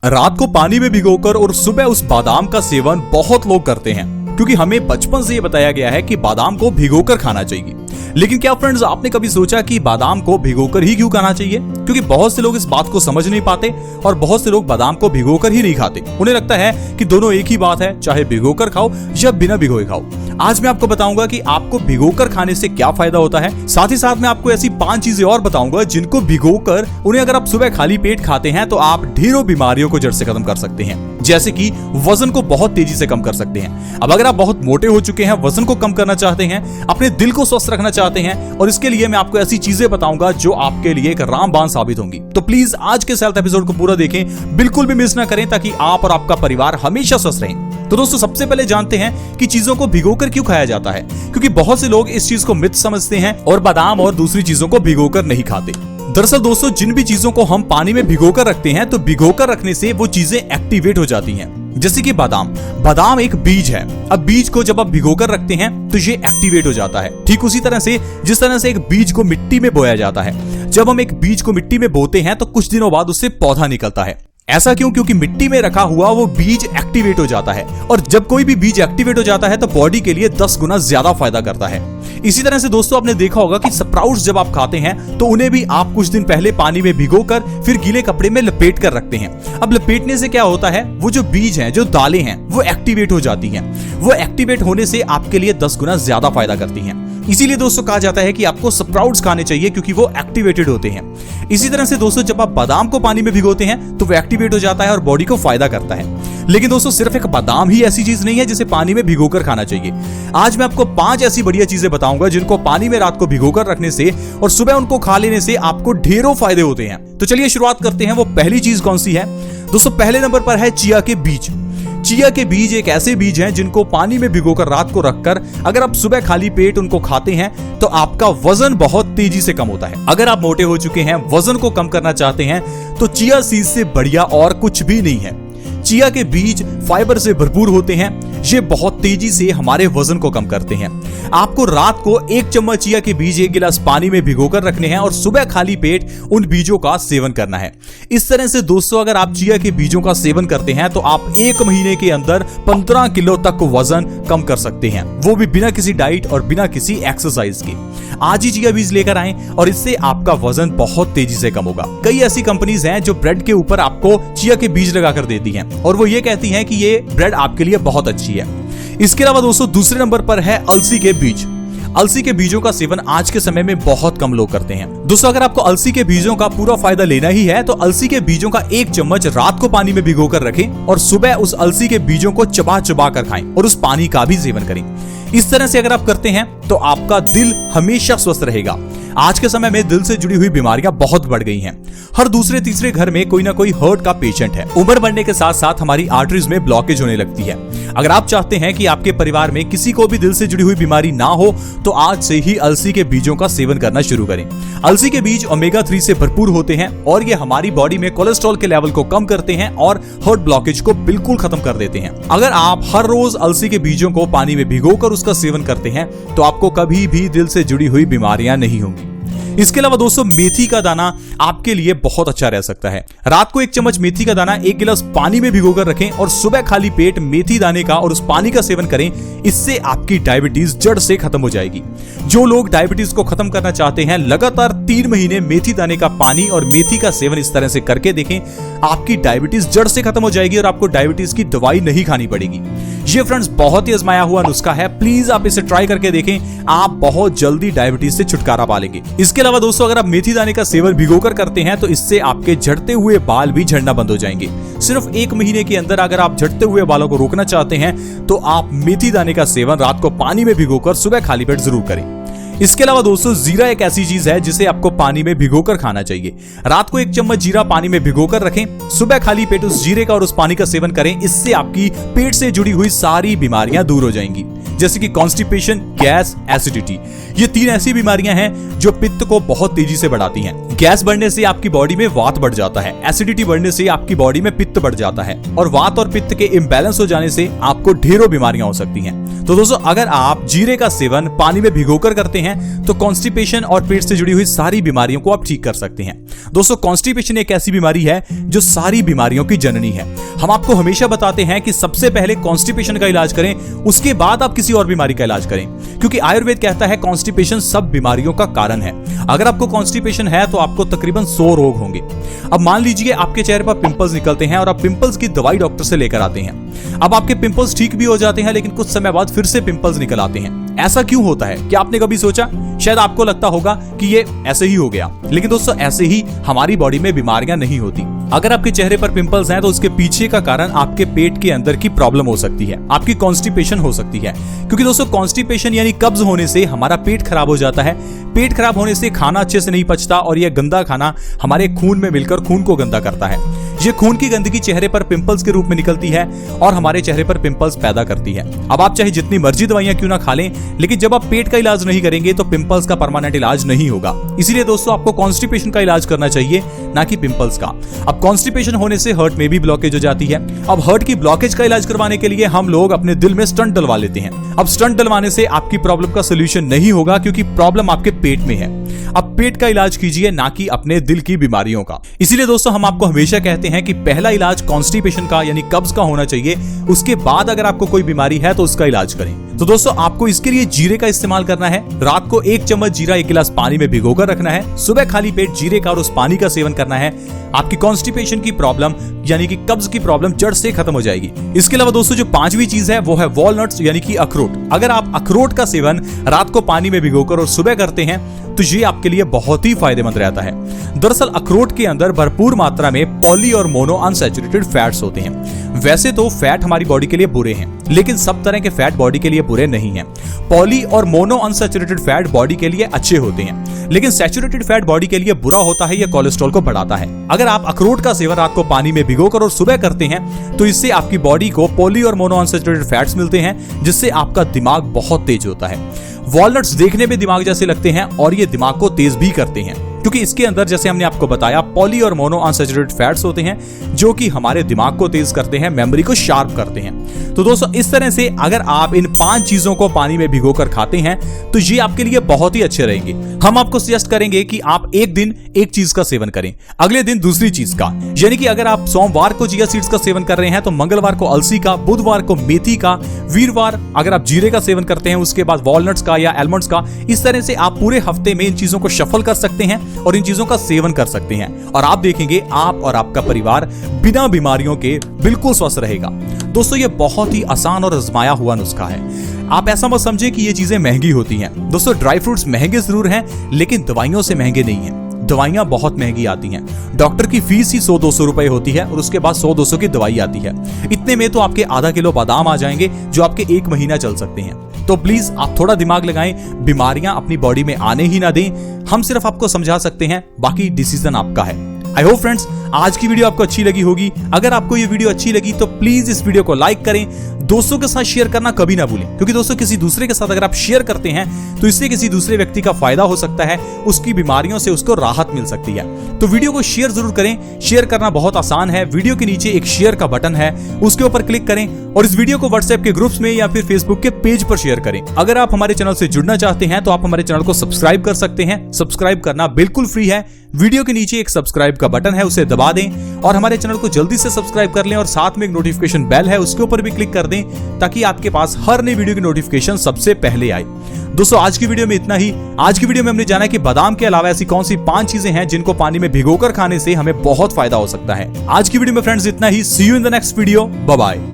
रात को पानी में भिगोकर और सुबह उस बादाम का सेवन बहुत लोग करते हैं, क्योंकि हमें बचपन से ये बताया गया है कि बादाम को भिगोकर खाना चाहिए। लेकिन क्या फ्रेंड्स, आपने कभी सोचा कि बादाम को भिगोकर ही क्यों खाना चाहिए? क्योंकि बहुत से लोग इस बात को समझ नहीं पाते और बहुत से लोग बादाम को भिगोकर ही नहीं खाते। उन्हें लगता है कि दोनों एक ही बात है, चाहे भिगोकर खाओ या बिना भिगोए खाओ। आज मैं आपको बताऊंगा कि आपको भिगोकर खाने से क्या फायदा होता है। साथ ही साथ मैं आपको ऐसी 5 चीजें और बताऊंगा जिनको भिगोकर उन्हें अगर आप सुबह खाली पेट खाते हैं तो आप ढेरों बीमारियों को जड़ से खत्म कर सकते हैं। जैसे कि वजन को बहुत तेजी से कम कर सकते हैं। अब अगर आप बहुत मोटे हो चुके हैं, वजन को कम करना चाहते हैं, अपने दिल को स्वस्थ रखना चाहते हैं, और इसके लिए मैं आपको ऐसी चीजें बताऊंगा जो आपके लिए एक रामबाण साबित होंगी। तो प्लीज आज के हेल्थ एपिसोड को पूरा देखें, बिल्कुल भी मिस ना करें, ताकि आप और आपका परिवार हमेशा स्वस्थ रहें। तो दोस्तों, सबसे पहले जानते हैं कि चीजों को भिगोकर क्यों खाया जाता है। क्योंकि बहुत से लोग इस चीज को मिथ समझते हैं और बादाम और दूसरी चीजों को भिगोकर नहीं खाते। दरअसल दोस्तों, जिन भी चीजों को हम पानी में भिगोकर रखते हैं तो भिगोकर रखने से वो चीजें एक्टिवेट हो जाती हैं। जैसे कि बादाम एक बीज है। अब बीज को जब आप भिगोकर रखते हैं तो ये एक्टिवेट हो जाता है। ठीक उसी तरह से जिस तरह से एक बीज को मिट्टी में बोया जाता है। जब हम एक बीज को मिट्टी में बोते हैं तो कुछ दिनों बाद उससे पौधा निकलता है। ऐसा क्यों? क्योंकि मिट्टी में रखा हुआ वो बीज एक्टिवेट हो जाता है, और जब कोई भी बीज एक्टिवेट हो जाता है तो बॉडी के लिए 10 गुना ज्यादा फायदा करता है। इसी तरह से दोस्तों, आपने देखा होगा कि स्प्राउट्स जब आप खाते हैं तो उन्हें भी आप कुछ दिन पहले पानी में भिगोकर फिर गीले कपड़े में लपेट कर रखते हैं। अब लपेटने से क्या होता है, वो जो बीज हैं, जो दालें हैं, वो एक्टिवेट हो जाती हैं। वो एक्टिवेट होने से आपके लिए 10 गुना ज्यादा फायदा करती हैं। इसीलिए दोस्तों कहा जाता है कि आपको स्प्राउट्स खाने चाहिए, क्योंकि वो एक्टिवेटेड होते हैं। इसी तरह से दोस्तों, जब आप बादाम को पानी में भिगोते हैं तो वो एक्टिवेट हो जाता है और बॉडी को फायदा करता है। लेकिन दोस्तों, सिर्फ एक बादाम ही ऐसी चीज नहीं है जिसे पानी में भिगोकर खाना चाहिए। आज मैं आपको 5 ऐसी बढ़िया चीजें बताऊंगा जिनको पानी में रात को भिगोकर रखने से और सुबह उनको खा लेने से आपको ढेरों फायदे होते हैं। तो चलिए शुरुआत करते हैं। वो पहली चीज कौन सी है दोस्तों? पहले नंबर पर है चिया के बीज। चिया के बीज एक ऐसे बीज हैं जिनको पानी में भिगोकर रात को रखकर अगर आप सुबह खाली पेट उनको खाते हैं तो आपका वजन बहुत तेजी से कम होता है। अगर आप मोटे हो चुके हैं, वजन को कम करना चाहते हैं, तो चिया सीड से बढ़िया और कुछ भी नहीं है। चिया के बीज फाइबर से भरपूर होते हैं। ये बहुत तेजी से हमारे वजन को कम करते हैं। आपको रात को 1 चम्मच चिया के बीज 1 गिलास पानी में भिगोकर रखने हैं और सुबह खाली पेट उन बीजों का सेवन करना है। इस तरह से दोस्तों, अगर आप चिया के बीजों का सेवन करते हैं तो आप 1 महीने के अंदर 15 किलो तक वजन कम कर सकते हैं, वो भी बिना किसी डाइट और बिना किसी एक्सरसाइज के। आज ही चिया बीज लेकर आएं और इससे आपका वजन बहुत तेजी से कम होगा। कई ऐसी कंपनीज हैं जो ब्रेड के ऊपर आपको चिया के बीज लगाकर देती हैं और वो ये कहती हैं कि ये ब्रेड आपके लिए बहुत अच्छी है। इसके अलावा दोस्तों, दूसरे नंबर पर है अलसी के बीज। अलसी के बीजों का सेवन आज के समय में बहुत कम लोग करते हैं। दोस्तों, अगर आपको अलसी के बीजों का पूरा फायदा लेना ही है तो अलसी के बीजों का 1 चम्मच रात को पानी में भिगोकर रखें और सुबह उस अलसी के बीजों को चबा चबा कर खाएं और उस पानी का भी सेवन करें। इस तरह से अगर आप करते हैं तो आपका दिल हमेशा स्वस्थ रहेगा। आज के समय में दिल से जुड़ी हुई बीमारियां बहुत बढ़ गई हैं। हर दूसरे तीसरे घर में कोई ना कोई हार्ट का पेशेंट है। उम्र बढ़ने के साथ साथ हमारी आर्टरीज में ब्लॉकेज होने लगती है। अगर आप चाहते हैं कि आपके परिवार में किसी को भी दिल से जुड़ी हुई बीमारी ना हो तो आज से ही अलसी के बीजों का सेवन करना शुरू करें। अलसी के बीज ओमेगा 3 से भरपूर होते हैं और ये हमारी बॉडी में कोलेस्ट्रॉल के लेवल को कम करते हैं और हार्ट ब्लॉकेज को बिल्कुल खत्म कर देते हैं। अगर आप हर रोज अलसी के बीजों को पानी में भिगोकर उसका सेवन करते हैं तो आपको कभी भी दिल से जुड़ी हुई बीमारियां नहीं होंगी। इसके अलावा दोस्तों, मेथी का दाना आपके लिए बहुत अच्छा रह सकता है। रात को 1 चम्मच मेथी का दाना 1 गिलास पानी में भिगोकर रखें और सुबह खाली पेट मेथी दाने का और उस पानी का सेवन करें। इससे आपकी डायबिटीज जड़ से खत्म हो जाएगी। जो लोग डायबिटीज को खत्म करना चाहते हैं, लगातार 3 महीने मेथी दाने का पानी और मेथी का सेवन इस तरह से करके देखें, आपकी डायबिटीज जड़ से खत्म हो जाएगी और आपको डायबिटीज की दवाई नहीं खानी पड़ेगी। ये फ्रेंड्स बहुत ही आजमाया हुआ नुस्खा है। प्लीज आप इसे ट्राई करके देखें, आप बहुत जल्दी डायबिटीज से छुटकारा पा लेंगे। इसके अलावा दोस्तों, अगर आप मेथी दाने का सेवन भिगोकर करते हैं तो इससे आपके झड़ते हुए बाल भी झड़ना बंद हो जाएंगे। सिर्फ 1 महीने के अंदर अगर आप झड़ते हुए बालों को रोकना चाहते हैं तो आप मेथी दाने का सेवन रात को पानी में भिगोकर सुबह खाली पेट जरूर करें। इसके अलावा दोस्तों, जीरा एक ऐसी चीज है जिसे आपको पानी में भिगोकर खाना चाहिए। रात को 1 चम्मच जीरा पानी में भिगोकर रखें, सुबह खाली पेट उस जीरे का और उस पानी का सेवन करें। इससे आपकी पेट से जुड़ी हुई सारी बीमारियां दूर हो जाएंगी, जैसे कि कॉन्स्टिपेशन, गैस, एसिडिटी। ये 3 ऐसी बीमारियां हैं जो पित्त को बहुत तेजी से बढ़ाती हैं। गैस बढ़ने से आपकी बॉडी में वात बढ़ जाता है, एसिडिटी बढ़ने से आपकी बॉडी में पित्त बढ़ जाता है और वात और पित्त के इम्बैलेंस हो जाने से आपको ढेरों बीमारियां हो सकती हैं। तो दोस्तों अगर आप जीरे का सेवन पानी में भिगोकर करते हैं तो कॉन्स्टिपेशन और पेट से जुड़ी हुई सारी बीमारियों को आप ठीक कर सकते हैं। दोस्तों कॉन्स्टिपेशन एक ऐसी बीमारी है जो सारी बीमारियों की जननी है। हम आपको हमेशा बताते हैं कि सबसे पहले कॉन्स्टिपेशन का इलाज करें, उसके बाद आप किसी और बीमारी का इलाज करें, क्योंकि आयुर्वेद कहता है कॉन्स्टिपेशन सब बीमारियों का कारण है। अगर आपको कॉन्स्टिपेशन है तो आपको तकरीबन 100 रोग होंगे। अब मान लीजिए आपके चेहरे पर पिंपल्स निकलते हैं और आप पिंपल्स की दवाई डॉक्टर से लेकर आते हैं। अब आपके पिंपल्स ठीक भी हो जाते हैं, लेकिन कुछ समय बाद फिर से पिंपल्स निकल आते हैं। ऐसा क्यों होता है? क्या आपने कभी सोचा? शायद आपको लगता होगा कि ये ऐसे ही हो गया, लेकिन दोस्तों ऐसे ही हमारी बॉडी में बीमारियां नहीं होती। अगर आपके चेहरे पर पिंपल्स हैं तो उसके पीछे का कारण आपके पेट के अंदर की प्रॉब्लम हो सकती है, आपकी कॉन्स्टिपेशन हो सकती है। क्योंकि दोस्तों कॉन्स्टिपेशन यानी कब्ज होने से हमारा पेट खराब हो जाता है। पेट खराब होने से खाना अच्छे से नहीं पचता और यह गंदा खाना हमारे खून में मिलकर खून को गंदा करता है। ये खून की गंदगी चेहरे पर पिंपल्स के रूप में निकलती है और हमारे चेहरे पर पिंपल्स पैदा करती है। अब आप चाहे जितनी मर्जी दवाइयां क्यों ना खा लें, लेकिन जब आप पेट का इलाज नहीं करेंगे तो पिंपल्स का परमानेंट इलाज नहीं होगा। इसीलिए दोस्तों आपको कॉन्स्टिपेशन का इलाज करना चाहिए, ना कि पिंपल्स का। अब कॉन्स्टिपेशन होने से हार्ट में भी ब्लॉकेज हो जाती है। अब हार्ट की ब्लॉकेज का इलाज करवाने के लिए हम लोग अपने दिल में स्टंट डलवा लेते हैं। अब स्टंट डलवाने से आपकी प्रॉब्लम का सोल्यूशन नहीं होगा, क्योंकि प्रॉब्लम आपके पेट में है। अब पेट का इलाज कीजिए, ना कि अपने दिल की बीमारियों का। इसीलिए दोस्तों हम आपको हमेशा कहते हैं कि पहला इलाज कॉन्स्टिपेशन का यानी कब्ज का होना चाहिए, उसके बाद अगर आपको कोई बीमारी है तो उसका इलाज करें। तो दोस्तों आपको इसके लिए जीरे का इस्तेमाल करना है। रात को 1 चम्मच जीरा 1 गिलास पानी में भिगोकर रखना है। सुबह खाली पेट जीरे का और उस पानी का सेवन करना है। आपकी कॉन्स्टिपेशन की प्रॉब्लम यानी कि कब्ज की प्रॉब्लम जड़ से खत्म हो जाएगी। इसके अलावा दोस्तों जो 5वीं चीज है वो है वॉलनट्स यानी कि अखरोट। अगर आप अखरोट का सेवन रात को पानी में भिगोकर और सुबह करते हैं तो ये आपके लिए बहुत ही फायदेमंद रहता है। दरअसल अखरोट के अंदर भरपूर मात्रा में पॉली और मोनो अनसैचुरेटेड फैट्स होते हैं। वैसे तो फैट हमारी बॉडी के लिए बुरे हैं, लेकिन सब तरह के फैट बॉडी के लिए बुरे नहीं हैं। पॉली और मोनो अनसैचुरेटेड फैट बॉडी के लिए अच्छे होते हैं, लेकिन सैचुरेटेड फैट बॉडी के लिए बुरा होता है, यह कोलेस्ट्रॉल को बढ़ाता है। अगर आप अखरोट का सेवन रात को पानी में भिगोकर और सुबह करते हैं तो इससे आपकी बॉडी को पॉली और मोनो अनसैचुरेटेड फैट्स मिलते हैं, जिससे आपका दिमाग बहुत तेज होता है। वॉलनट्स देखने में दिमाग जैसे लगते हैं और ये दिमाग को तेज भी करते हैं, क्योंकि इसके अंदर जैसे हमने आपको बताया पॉली और मोनो अनसैचुरेटेड फैट्स होते हैं, जो कि हमारे दिमाग को तेज करते हैं, मेमोरी को शार्प करते हैं। तो दोस्तों इस तरह से अगर आप इन 5 चीजों को पानी में भिगोकर खाते हैं तो ये आपके लिए बहुत ही अच्छे रहेंगे। हम आपको सजेस्ट करेंगे कि आप एक दिन एक चीज का सेवन करें, अगले दिन दूसरी चीज का। यानी कि अगर आप सोमवार को चिया सीड्स का सेवन कर रहे हैं तो मंगलवार को अलसी का, बुधवार को मेथी का, वीरवार अगर आप जीरे का सेवन करते हैं उसके बाद वॉलनट्स का या एलमंड्स का। इस तरह से आप पूरे हफ्ते में इन चीजों को शफल कर सकते हैं और इन चीजों का सेवन कर सकते हैं, और आप देखेंगे आप और आपका परिवार बिना बीमारियों के बिल्कुल स्वस्थ रहेगा। दोस्तों ये बहुत ही आसान और आजमाया हुआ नुस्खा है। आप ऐसा मत समझे कि ये चीजें महंगी होती हैं। दोस्तों ड्राई फ्रूट्स महंगे जरूर हैं, लेकिन दवाइयों से महंगे नहीं हैं। दवाइयां बहुत महंगी आती हैं। डॉक्टर की फीस ही 100-200 रुपए होती है और उसके बाद 100-200 की दवाई आती है। इतने में तो आपके आधा किलो बादाम आ जाएंगे, जो आपके 1 महीना चल सकते हैं। तो प्लीज आप थोड़ा दिमाग लगाएं, बीमारियां अपनी बॉडी में आने ही ना दें। हम सिर्फ आपको समझा सकते हैं, बाकी डिसीजन आपका है। आई होप फ्रेंड्स आज की वीडियो आपको अच्छी लगी होगी। अगर आपको ये वीडियो अच्छी लगी तो प्लीज इस वीडियो को लाइक करें, दोस्तों के साथ शेयर करना कभी ना भूलें, क्योंकि दोस्तों किसी दूसरे के साथ अगर आप शेयर करते हैं तो इससे किसी दूसरे व्यक्ति का फायदा हो सकता है, उसकी बीमारियों से उसको राहत मिल सकती है। तो वीडियो को शेयर जरूर करें। शेयर करना बहुत आसान है। वीडियो के नीचे एक शेयर का बटन है, उसके ऊपर क्लिक करें और इस वीडियो को व्हाट्सएप के ग्रुप्स में या फिर फेसबुक के पेज पर शेयर करें। अगर आप हमारे चैनल से जुड़ना चाहते हैं तो आप हमारे चैनल को सब्सक्राइब कर सकते हैं। सब्सक्राइब करना बिल्कुल फ्री है। वीडियो के नीचे एक सब्सक्राइब का बटन है, उसे दबा दें और हमारे चैनल को जल्दी से सब्सक्राइब कर लें, और साथ में एक नोटिफिकेशन बेल है उसके ऊपर भी क्लिक कर दें, ताकि आपके पास हर नई वीडियो की नोटिफिकेशन सबसे पहले आए। दोस्तों आज की वीडियो में इतना ही। आज की वीडियो में हमने जाना कि बादाम के अलावा ऐसी कौन सी 5 चीजें हैं जिनको पानी में भिगोकर खाने से हमें बहुत फायदा हो सकता है। आज की वीडियो में फ्रेंड्स इतना ही। See you in the next video. Bye bye.